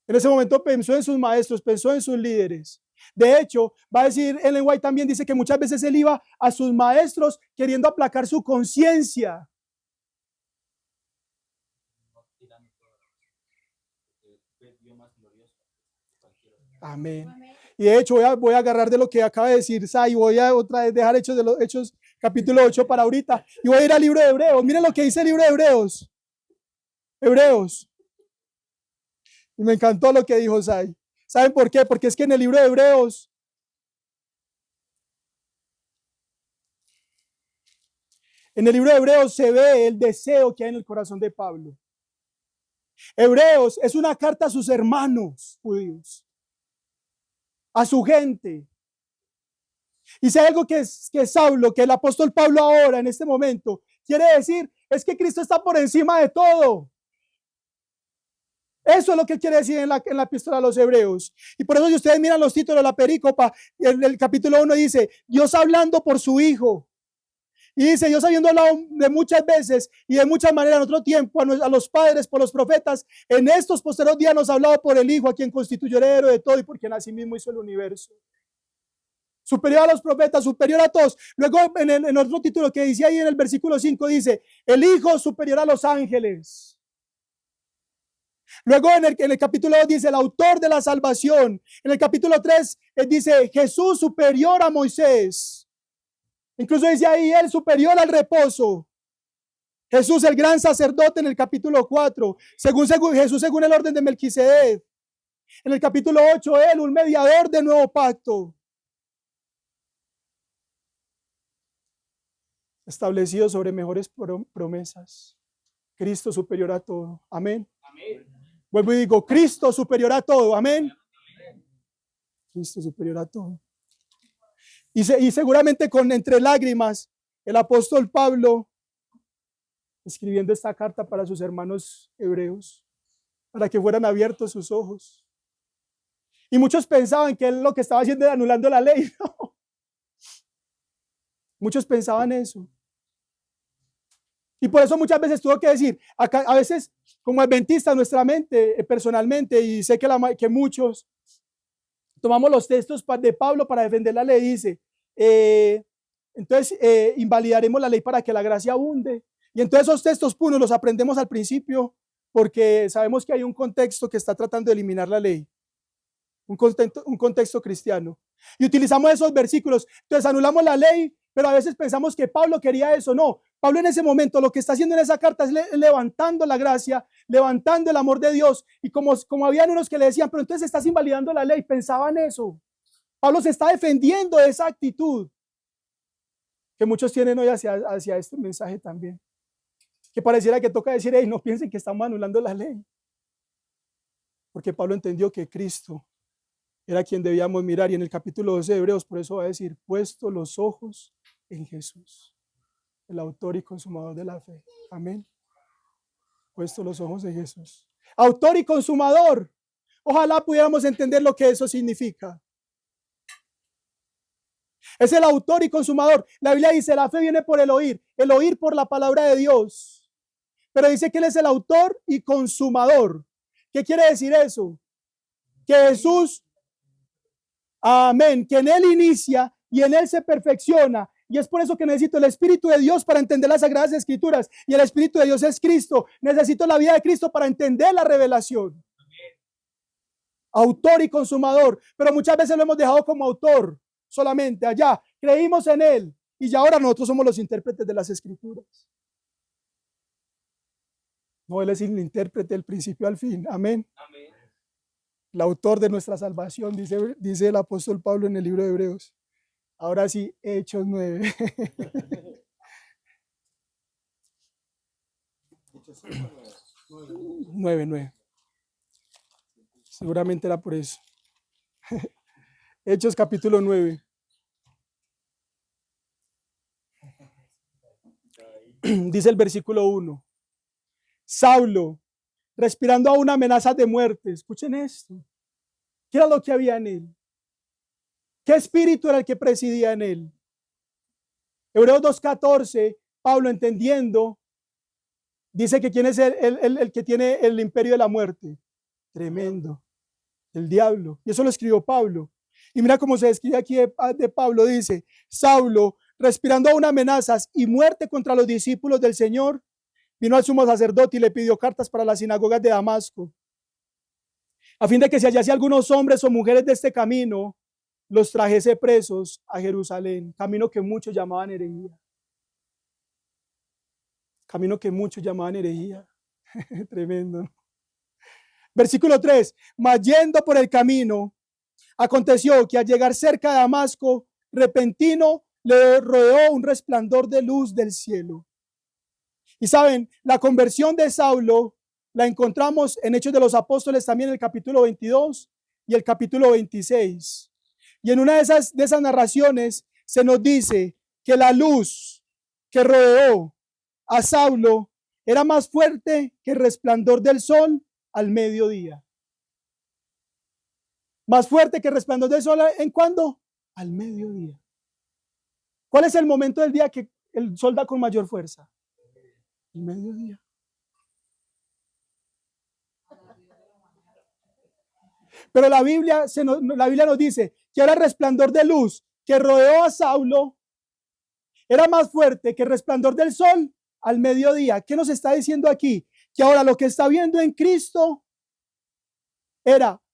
En ese momento pensó en sus maestros, pensó en sus líderes. De hecho, va a decir Ellen White también, dice que muchas veces él iba a sus maestros queriendo aplacar su conciencia. Amén. Y de hecho voy a agarrar de lo que acaba de decir Sai, voy a otra vez dejar Hechos de los Hechos capítulo 8 para ahorita y voy a ir al libro de Hebreos. Miren lo que dice el libro de Hebreos. Hebreos. Y me encantó lo que dijo Sai. ¿Saben por qué? Porque es que en el libro de Hebreos se ve el deseo que hay en el corazón de Pablo. Hebreos es una carta a sus hermanos judíos, a su gente. Y si hay algo que Saulo, que el apóstol Pablo ahora en este momento quiere decir, es que Cristo está por encima de todo. Eso es lo que él quiere decir en la epístola a los Hebreos. Y por eso si ustedes miran los títulos de la perícopa, el capítulo 1 dice, Dios hablando por su Hijo. Y dice, Dios habiendo hablado de muchas veces y de muchas maneras en otro tiempo a los padres por los profetas, en estos posteriores días nos ha hablado por el Hijo, a quien constituyó heredero de todo y por quien asimismo hizo el universo. Superior a los profetas, superior a todos. Luego en otro título que dice ahí en el versículo 5 dice, el Hijo superior a los ángeles. Luego en el capítulo 2 dice el autor de la salvación. En el capítulo 3 dice Jesús superior a Moisés. Incluso dice ahí él superior al reposo. Jesús el gran sacerdote en el capítulo 4. Jesús según el orden de Melquisedec. En el capítulo 8 él un mediador de nuevo pacto. Establecido sobre mejores promesas. Cristo superior a todo. Amén. Amén. Vuelvo y digo, Cristo superior a todo. Amén. Cristo superior a todo. Y seguramente entre lágrimas, el apóstol Pablo, escribiendo esta carta para sus hermanos hebreos, para que fueran abiertos sus ojos. Y muchos pensaban que él lo que estaba haciendo era anulando la ley. ¿No? Muchos pensaban eso. Y por eso muchas veces tuvo que decir, acá, a veces como adventistas nuestra mente, personalmente, y sé que muchos tomamos los textos de Pablo para defender la ley, dice, entonces invalidaremos la ley para que la gracia abunde. Y entonces esos textos puros los aprendemos al principio porque sabemos que hay un contexto que está tratando de eliminar la ley, un contexto cristiano. Y utilizamos esos versículos, entonces anulamos la ley, pero a veces pensamos que Pablo quería eso. No, Pablo en ese momento lo que está haciendo en esa carta es levantando la gracia, levantando el amor de Dios. Y como habían unos que le decían, pero entonces estás invalidando la ley, pensaban eso. Pablo se está defendiendo de esa actitud que muchos tienen hoy hacia este mensaje también. Que pareciera que toca decir, hey, no piensen que estamos anulando la ley. Porque Pablo entendió que Cristo era quien debíamos mirar. Y en el capítulo 12 de Hebreos, por eso va a decir, puesto los ojos en Jesús, el autor y consumador de la fe. Amén. Puesto los ojos en Jesús. Autor y consumador. Ojalá pudiéramos entender lo que eso significa. Es el autor y consumador. La Biblia dice, la fe viene por el oír por la palabra de Dios. Pero dice que Él es el autor y consumador. ¿Qué quiere decir eso? Que Jesús, amén, que en Él inicia y en Él se perfecciona. Y es por eso que necesito el Espíritu de Dios para entender las Sagradas Escrituras. Y el Espíritu de Dios es Cristo. Necesito la vida de Cristo para entender la revelación. Autor y consumador. Pero muchas veces lo hemos dejado como autor solamente allá. Creímos en Él. Y ya ahora nosotros somos los intérpretes de las Escrituras. No, Él es el intérprete del principio al fin. Amén. Amén. El autor de nuestra salvación, dice el apóstol Pablo en el libro de Hebreos. Ahora sí, Hechos 9. Nueve. Seguramente era por eso. Hechos capítulo 9. Dice el versículo 1. Saulo, respirando aún amenazas de muerte. Escuchen esto. ¿Qué era lo que había en él? ¿Qué espíritu era el que presidía en él? Hebreos 2:14, Pablo entendiendo, dice que quién es el que tiene el imperio de la muerte. Tremendo. El diablo. Y eso lo escribió Pablo. Y mira cómo se describe aquí de Pablo. Dice, Saulo, respirando aún amenazas y muerte contra los discípulos del Señor, vino al sumo sacerdote y le pidió cartas para las sinagogas de Damasco, a fin de que si hallase algunos hombres o mujeres de este camino, los trajese presos a Jerusalén, camino que muchos llamaban herejía. Camino que muchos llamaban herejía. Tremendo. Versículo 3, mas yendo por el camino, aconteció que al llegar cerca de Damasco, repentino le rodeó un resplandor de luz del cielo. Y saben, la conversión de Saulo la encontramos en Hechos de los Apóstoles también en el capítulo 22 y el capítulo 26. Y en una de esas narraciones se nos dice que la luz que rodeó a Saulo era más fuerte que el resplandor del sol al mediodía. Más fuerte que el resplandor del sol, ¿en cuándo? Al mediodía. ¿Cuál es el momento del día que el sol da con mayor fuerza? El mediodía. Pero la Biblia nos dice que era el resplandor de luz que rodeó a Saulo, era más fuerte que el resplandor del sol al mediodía. ¿Qué nos está diciendo aquí? Que ahora lo que está viendo en Cristo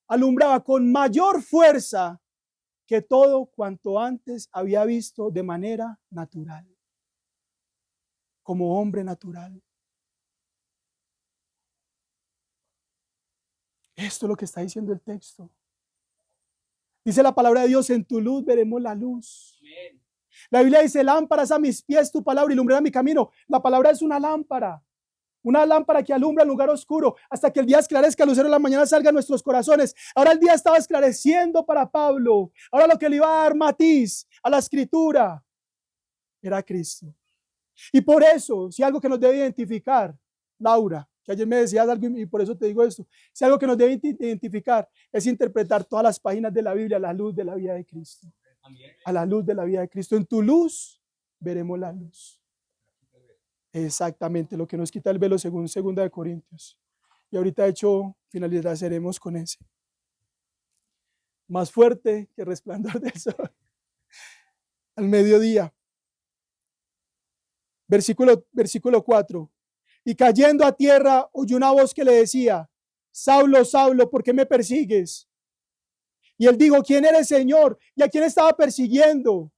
alumbraba con mayor fuerza que todo cuanto antes había visto de manera natural, como hombre natural. Esto es lo que está diciendo el texto. Dice la palabra de Dios, en tu luz veremos la luz. Amén. La Biblia dice, lámparas a mis pies tu palabra y lumbrera mi camino. La palabra es una lámpara que alumbra el lugar oscuro hasta que el día esclarezca, el lucero de la mañana salga en nuestros corazones. Ahora el día estaba esclareciendo para Pablo. Ahora lo que le iba a dar matiz a la escritura era Cristo. Y por eso, si algo que nos debe identificar, Laura, que ayer me decías algo y por eso te digo esto, si algo que nos debe identificar es interpretar todas las páginas de la Biblia a la luz de la vida de Cristo. A la luz de la vida de Cristo. En tu luz veremos la luz. Exactamente, lo que nos quita el velo según 2 Corintios. Y ahorita de hecho finalizaremos con ese. Más fuerte que el resplandor del sol. Al mediodía. Versículo 4. Y cayendo a tierra oyó una voz que le decía, Saulo, Saulo, ¿por qué me persigues? Y él dijo, ¿quién eres, Señor? ¿Y a quién estaba persiguiendo?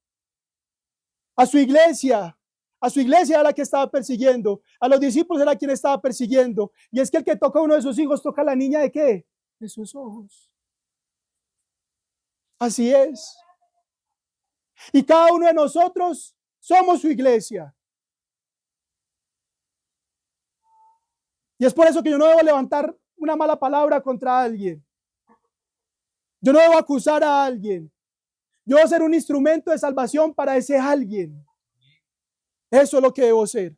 A su iglesia. A su iglesia era la que estaba persiguiendo. A los discípulos era quien estaba persiguiendo. Y es que el que toca a uno de sus hijos toca a la niña ¿de qué? De sus ojos. Así es. Y cada uno de nosotros somos su iglesia. Y es por eso que yo no debo levantar una mala palabra contra alguien. Yo no debo acusar a alguien. Yo debo ser un instrumento de salvación para ese alguien. Eso es lo que debo ser.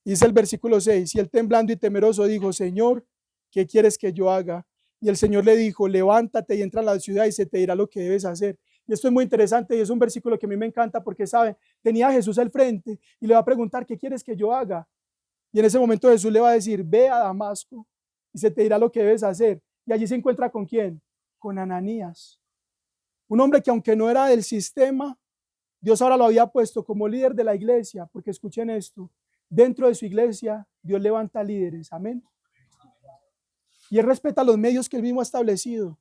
Dice el versículo 6, y él temblando y temeroso dijo, Señor, ¿qué quieres que yo haga? Y el Señor le dijo, levántate y entra a la ciudad y se te dirá lo que debes hacer. Y esto es muy interesante y es un versículo que a mí me encanta porque, ¿saben? Tenía a Jesús al frente y le va a preguntar, ¿qué quieres que yo haga? Y en ese momento Jesús le va a decir, ve a Damasco y se te dirá lo que debes hacer. Y allí se encuentra ¿con quién? Con Ananías. Un hombre que aunque no era del sistema, Dios ahora lo había puesto como líder de la iglesia, porque escuchen esto, dentro de su iglesia Dios levanta líderes, amén. Y él respeta los medios que él mismo ha establecido.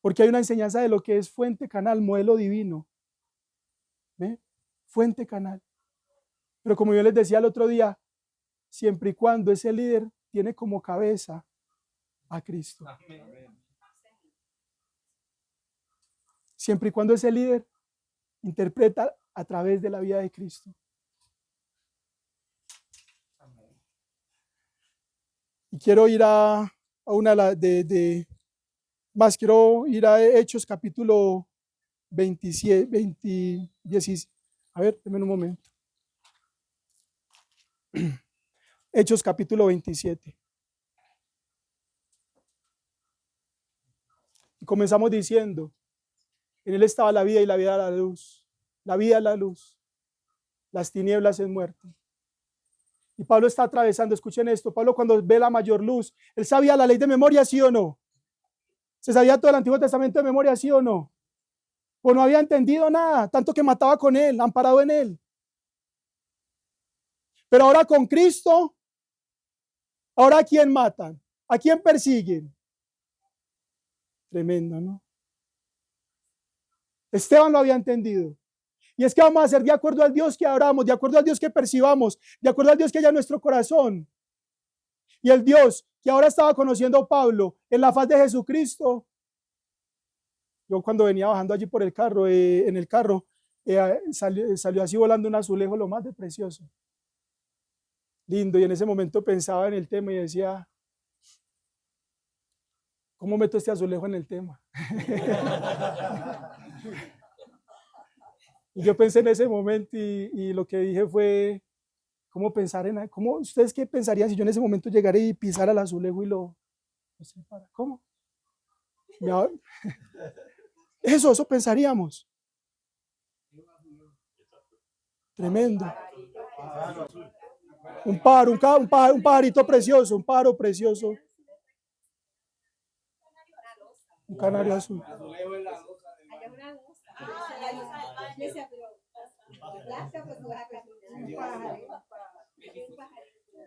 Porque hay una enseñanza de lo que es fuente, canal, modelo divino. ¿Ve? Fuente, canal. Pero como yo les decía el otro día, siempre y cuando ese líder tiene como cabeza a Cristo. Siempre y cuando ese líder interpreta a través de la vida de Cristo. Y quiero ir a una más, quiero ir a Hechos capítulo 27, 16. A ver, denme un momento. Hechos capítulo 27. Y comenzamos diciendo, en él estaba la vida y la vida era la luz. La vida es la luz. Las tinieblas es muerte. Y Pablo está atravesando, escuchen esto, Pablo cuando ve la mayor luz, él sabía la ley de memoria, ¿sí o no? ¿Se sabía todo el Antiguo Testamento de memoria, sí o no? Pues no había entendido nada, tanto que mataba con él, amparado en él. Pero ahora con Cristo, ahora ¿a quién matan? ¿A quién persiguen? Tremendo, ¿no? Esteban lo había entendido. Y es que vamos a hacer de acuerdo al Dios que adoramos, de acuerdo al Dios que percibamos, de acuerdo al Dios que haya en nuestro corazón. Y el Dios que ahora estaba conociendo Pablo en la faz de Jesucristo. Yo cuando venía bajando allí por el carro, en el carro, salió así volando un azulejo lo más de precioso. Lindo. Y en ese momento pensaba en el tema y decía, ¿cómo meto este azulejo en el tema? Y yo pensé en ese momento y lo que dije fue, ¿cómo pensar en, cómo ustedes qué pensarían si yo en ese momento llegara y pisara el azulejo y lo separa? ¿Cómo? Eso pensaríamos. Tremendo. Un pajarito precioso, un pájaro precioso. Un canario azul.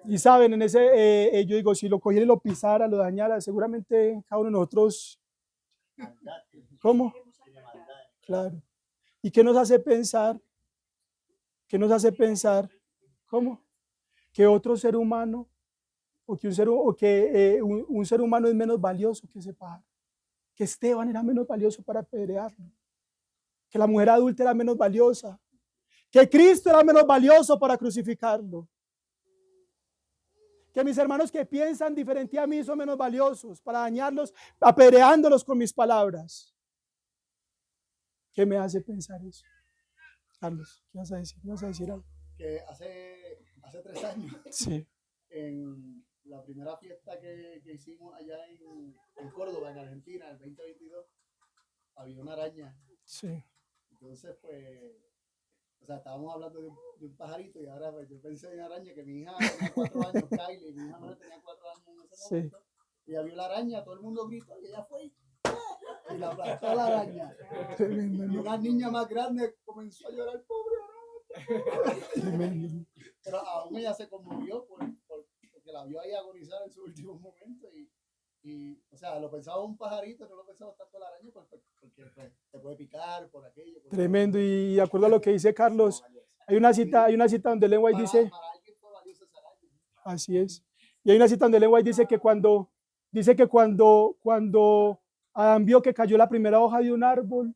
Y saben, en ese, yo digo, si lo cogiera y lo pisara, lo dañara, seguramente cada uno de nosotros. ¿Cómo? Claro. ¿Y qué nos hace pensar? ¿Qué nos hace pensar? ¿Cómo? Que otro ser humano, o que un ser humano es menos valioso que ese pájaro. Que Esteban era menos valioso para apedrearlo. Que la mujer adulta era menos valiosa. Que Cristo era menos valioso para crucificarlo. Que mis hermanos que piensan diferente a mí son menos valiosos para dañarlos, apedreándolos con mis palabras. ¿Qué me hace pensar eso? Carlos, ¿qué vas a decir? ¿Vas a decir algo? Que hace 3 años, sí, en la primera fiesta que hicimos allá en Córdoba, en Argentina, el 2022, había una araña. Sí. Entonces, pues, o sea, estábamos hablando de un pajarito y ahora pues, yo pensé en una araña que mi hija tenía 4 años, Kylie, mi hija menor tenía 4 años en ese momento. Y ella vio la araña, todo el mundo gritó y ella fue y la aplastó a la araña. Y una niña más grande comenzó a llorar, pobre araña. Pero aún ella se conmovió porque la vio ahí agonizar en sus últimos momentos y o sea, lo pensaba un pajarito, no lo pensaba tanto la araña porque pues, te puede picar por aquello. Por tremendo, y de acuerdo a lo que dice Carlos, hay una cita donde Ellen White dice, para alguien fue valiosa esa araña. así es, y hay una cita donde Ellen White dice que cuando Adán vio que cayó la primera hoja de un árbol,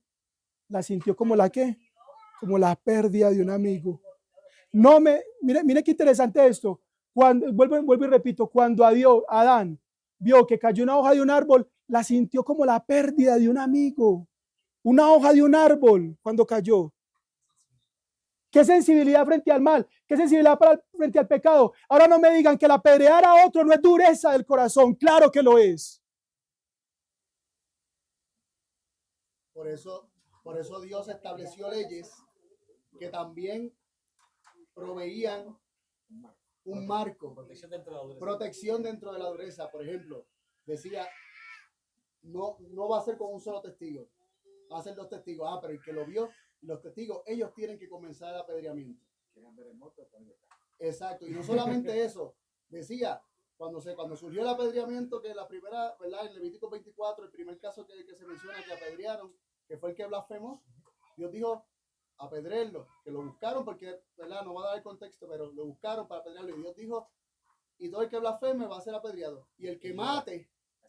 la sintió como la ¿qué? Como la pérdida de un amigo. Mire qué interesante esto. Vuelvo y repito, cuando Adán vio que cayó una hoja de un árbol, la sintió como la pérdida de un amigo. Una hoja de un árbol cuando cayó. ¿Qué sensibilidad frente al mal? ¿Qué sensibilidad frente al pecado? Ahora no me digan que el apedrear a otro no es dureza del corazón. Claro que lo es. Por eso Dios estableció leyes que también proveían un marco, protección dentro de la dureza. Por ejemplo, decía, no va a ser con un solo testigo, va a ser 2 testigos. Pero el que lo vio, los testigos, ellos tienen que comenzar el apedreamiento. Exacto, y no solamente eso, decía, cuando surgió el apedreamiento, que la primera, ¿verdad? En Levítico 24, el primer caso que se menciona que apedrearon, que fue el que blasfemó, Dios dijo, apedrearlo, que lo buscaron porque, ¿verdad? No va a dar el contexto, pero lo buscaron para apedrearlo. Y Dios dijo, y todo el que blasfeme va a ser apedreado. Y el que mate, a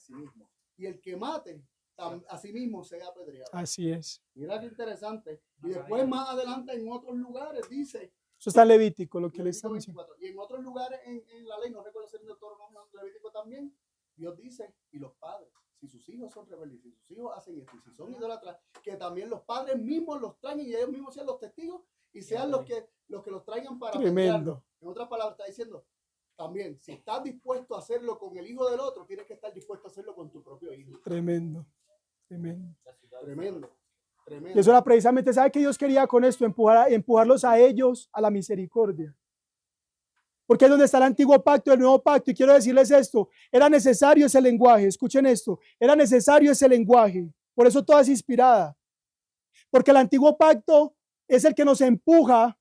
sí mismo sea apedreado. Así es. Mira qué interesante. Y después más adelante en otros lugares dice. Eso está en Levítico, lo que le está diciendo. Y en otros lugares en la ley, no recuerdo si en Deuteronomio, Levítico también, Dios dice, y los padres, si sus hijos son rebeldes, si sus hijos hacen esto, y si son idólatras, que también los padres mismos los traigan y ellos mismos sean los testigos y sean los que los traigan para apedrearlo. En otras palabras, está diciendo, también, si estás dispuesto a hacerlo con el hijo del otro, tienes que estar dispuesto a hacerlo con tu propio hijo. Tremendo. Tremendo. La ciudad. Tremendo. Y Tremendo. eso era precisamente, ¿sabe qué Dios quería con esto? Empujarlos a ellos a la misericordia. Porque es donde está el antiguo pacto, el nuevo pacto. Y quiero decirles esto, era necesario ese lenguaje, escuchen esto, era necesario ese lenguaje. Por eso toda es inspirada. Porque el antiguo pacto es el que nos empuja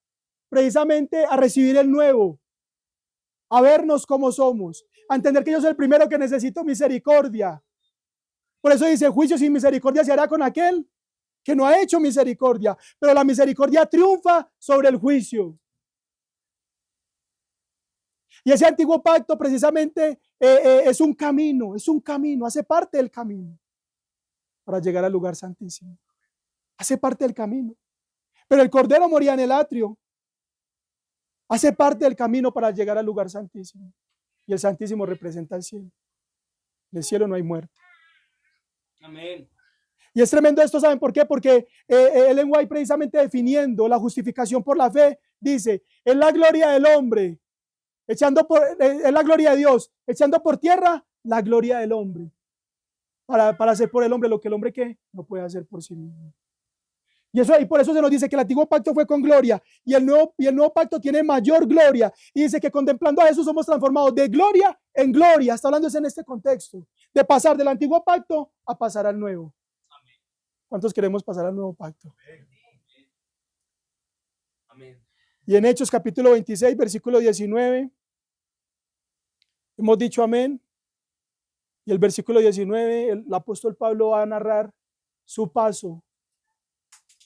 precisamente a recibir el nuevo, a vernos como somos, a entender que yo soy el primero que necesito misericordia. Por eso dice, juicio sin misericordia se hará con aquel que no ha hecho misericordia, pero la misericordia triunfa sobre el juicio. Y ese antiguo pacto precisamente es un camino, hace parte del camino para llegar al lugar santísimo. Hace parte del camino. Pero el Cordero moría en el atrio. Hace parte del camino para llegar al lugar santísimo. Y el santísimo representa el cielo. En el cielo no hay muerte. Amén. Y es tremendo esto, ¿saben por qué? Porque Ellen White, precisamente definiendo la justificación por la fe, dice, es la gloria del hombre, es la gloria de Dios, echando por tierra la gloria del hombre, para hacer por el hombre lo que el hombre ¿qué? No puede hacer por sí mismo. Y por eso se nos dice que el antiguo pacto fue con gloria y el nuevo pacto tiene mayor gloria. Y dice que contemplando a Jesús somos transformados de gloria en gloria. Está hablando en este contexto, de pasar del antiguo pacto a pasar al nuevo. ¿Cuántos queremos pasar al nuevo pacto? Amén. Y en Hechos capítulo 26, versículo 19, hemos dicho amén. Y el versículo 19, el apóstol Pablo va a narrar su paso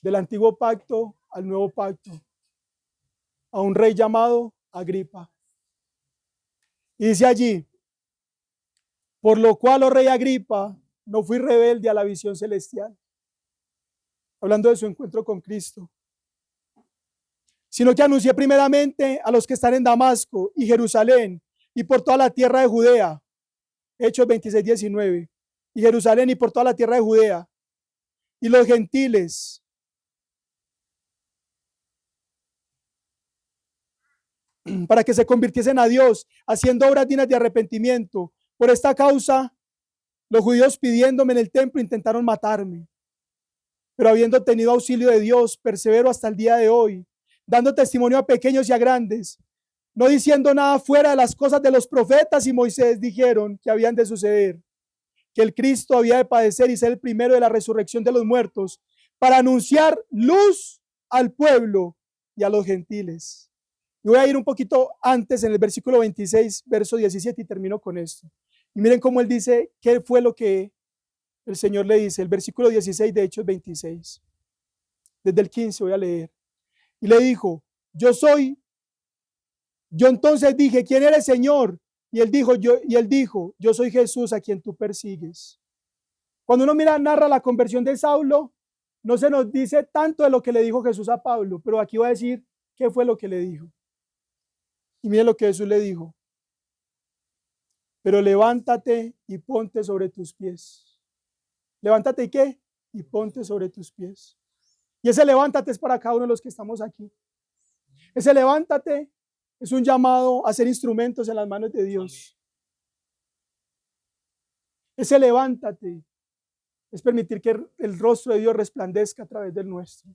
del antiguo pacto al nuevo pacto, a un rey llamado Agripa. Y dice allí, por lo cual, oh rey Agripa, no fui rebelde a la visión celestial, hablando de su encuentro con Cristo, sino que anuncié primeramente a los que están en Damasco y Jerusalén y por toda la tierra de Judea, Hechos 26, 19, y Jerusalén y por toda la tierra de Judea, y los gentiles, para que se convirtiesen a Dios, haciendo obras dignas de arrepentimiento. Por esta causa, los judíos pidiéndome en el templo intentaron matarme. Pero habiendo tenido auxilio de Dios, persevero hasta el día de hoy, dando testimonio a pequeños y a grandes, no diciendo nada fuera de las cosas de los profetas y Moisés dijeron que habían de suceder, que el Cristo había de padecer y ser el primero de la resurrección de los muertos, para anunciar luz al pueblo y a los gentiles. Y voy a ir un poquito antes en el versículo 26, verso 17 y termino con esto. Y miren cómo él dice, qué fue lo que el Señor le dice, el versículo 16 de Hechos 26. Desde el 15 voy a leer. Y le dijo, yo entonces dije, ¿quién eres, Señor? Y él dijo, yo soy Jesús a quien tú persigues. Cuando uno narra la conversión de Saulo, no se nos dice tanto de lo que le dijo Jesús a Pablo, pero aquí va a decir qué fue lo que le dijo. Y mire lo que Jesús le dijo. Pero levántate y ponte sobre tus pies. Levántate y qué? Y ponte sobre tus pies. Y ese levántate es para cada uno de los que estamos aquí. Ese levántate es un llamado a ser instrumentos en las manos de Dios. Ese levántate es permitir que el rostro de Dios resplandezca a través del nuestro.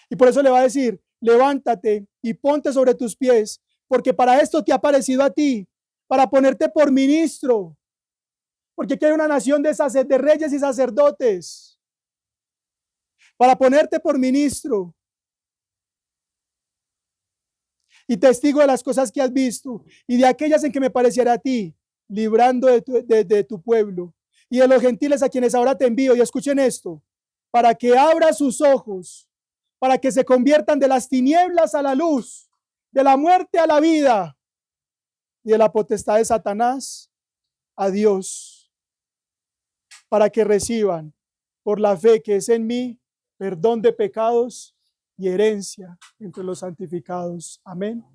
Y por eso le va a decir, levántate y ponte sobre tus pies, porque para esto te ha parecido a ti, para ponerte por ministro, porque quiere una nación de reyes y sacerdotes, para ponerte por ministro y testigo de las cosas que has visto y de aquellas en que me pareciera a ti, librando de tu pueblo y de los gentiles a quienes ahora te envío. Y escuchen esto, para que abra sus ojos, para que se conviertan de las tinieblas a la luz, de la muerte a la vida y de la potestad de Satanás a Dios, para que reciban por la fe que es en mí perdón de pecados y herencia entre los santificados. Amén.